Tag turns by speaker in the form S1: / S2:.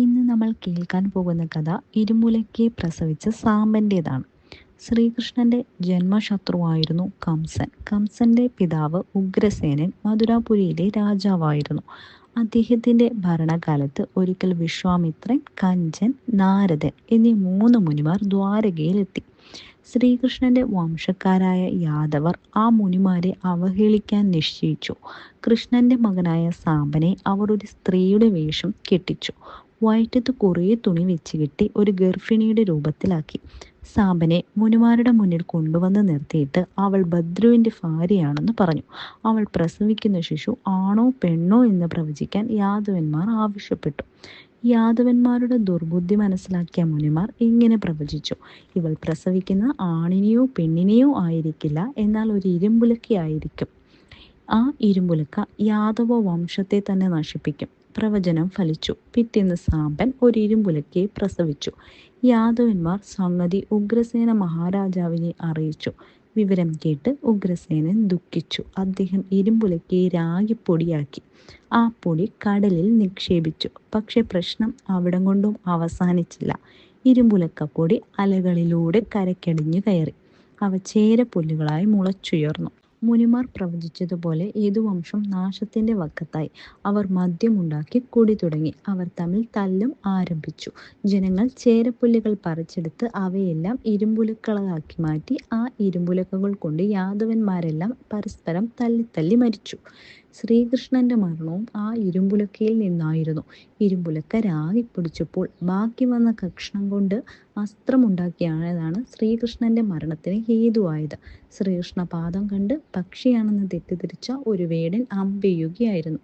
S1: ഇന്ന് നമ്മൾ കേൾക്കാൻ പോകുന്ന കഥ ഇരുമുലയ്ക്ക് പ്രസവിച്ച സാമ്പൻ്റേതാണ്. ശ്രീകൃഷ്ണന്റെ ജന്മശത്രുവായിരുന്നു കംസൻ. കംസന്റെ പിതാവ് ഉഗ്രസേനൻ മധുരാപുരിയിലെ രാജാവായിരുന്നു. അദ്ദേഹത്തിന്റെ ഭരണകാലത്ത് ഒരിക്കൽ വിശ്വാമിത്രൻ, കഞ്ചൻ, നാരദൻ എന്നീ 3 മുനിമാർ ദ്വാരകയിലെത്തി. ശ്രീകൃഷ്ണന്റെ വംശക്കാരായ യാദവർ ആ മുനിമാരെ അവഹേളിക്കാൻ നിശ്ചയിച്ചു. കൃഷ്ണന്റെ മകനായ സാമ്പനെ അവർ ഒരു സ്ത്രീയുടെ വേഷം കെട്ടിച്ചു. വയറ്റത്ത് കുറേ തുണി വെച്ച് കെട്ടി ഒരു ഗർഭിണിയുടെ രൂപത്തിലാക്കി. സാമ്പനെ മുനിമാരുടെ മുന്നിൽ കൊണ്ടുവന്ന് നിർത്തിയിട്ട് അവൾ ഭദ്രുവിന്റെ ഭാര്യയാണെന്ന് പറഞ്ഞു. അവൾ പ്രസവിക്കുന്ന ശിശു ആണോ പെണ്ണോ എന്ന് പ്രവചിക്കാൻ യാദവന്മാർ ആവശ്യപ്പെട്ടു. യാദവന്മാരുടെ ദുർബുദ്ധി മനസ്സിലാക്കിയ മുനിമാർ ഇങ്ങനെ പ്രവചിച്ചു: ഇവൾ പ്രസവിക്കുന്ന ആണിനെയോ പെണ്ണിനെയോ ആയിരിക്കില്ല, എന്നാൽ ഒരു ഇരുമ്പുലക്കയായിരിക്കും. ആ ഇരുമ്പുലക്ക യാദവ വംശത്തെ തന്നെ നശിപ്പിക്കും. പ്രവചനം ഫലിച്ചു. പിറ്റേന്ന് സാമ്പൻ ഒരു ഇരുമ്പുലക്കയെ പ്രസവിച്ചു. യാദവന്മാർ സംഗതി ഉഗ്രസേന മഹാരാജാവിനെ അറിയിച്ചു. വിവരം കേട്ട് ഉഗ്രസേനൻ ദുഃഖിച്ചു. അദ്ദേഹം ഇരുമ്പുലക്കയെ രാഗിപ്പൊടിയാക്കി. ആ പൊടി കടലിൽ നിക്ഷേപിച്ചു. പക്ഷെ പ്രശ്നം അവിടം കൊണ്ടും അവസാനിച്ചില്ല. ഇരുമ്പുലക്കപ്പൊടി അലകളിലൂടെ കരക്കടിഞ്ഞു കയറി. അവ ചേരപ്പുല്ലുകളായി മുളച്ചുയർന്നു. മുനിമാർ പ്രവചിച്ചതുപോലെ യദുവംശം നാശത്തിന്റെ വക്കത്തായി. അവർ മദ്യമുണ്ടാക്കി കുടി തുടങ്ങി. അവർ തമ്മിൽ തല്ലും ആരംഭിച്ചു. ജനങ്ങൾ ചേരപ്പുല്ലുകൾ പറിച്ചെടുത്ത് അവയെല്ലാം ഇരുമ്പുലക്കളാക്കി മാറ്റി. ആ ഇരുമ്പുലക്കകൾ കൊണ്ട് യാദവന്മാരെല്ലാം പരസ്പരം തല്ലി മരിച്ചു. ശ്രീകൃഷ്ണന്റെ മരണവും ആ ഇരുമ്പുലക്കയിൽ നിന്നായിരുന്നു. ഇരുമ്പുലക്ക രാഗിപ്പൊടിച്ചപ്പോൾ ബാക്കി വന്ന കഷ്ണം കൊണ്ട് അസ്ത്രമുണ്ടാക്കിയതാണ് ശ്രീകൃഷ്ണന്റെ മരണത്തിന് ഹേതുവായത്. ശ്രീകൃഷ്ണ പാദം കണ്ട് പക്ഷിയാണെന്ന് തെറ്റിദ്ധരിച്ച ഒരു വേടൻ അമ്പെയ്യുകയായിരുന്നു.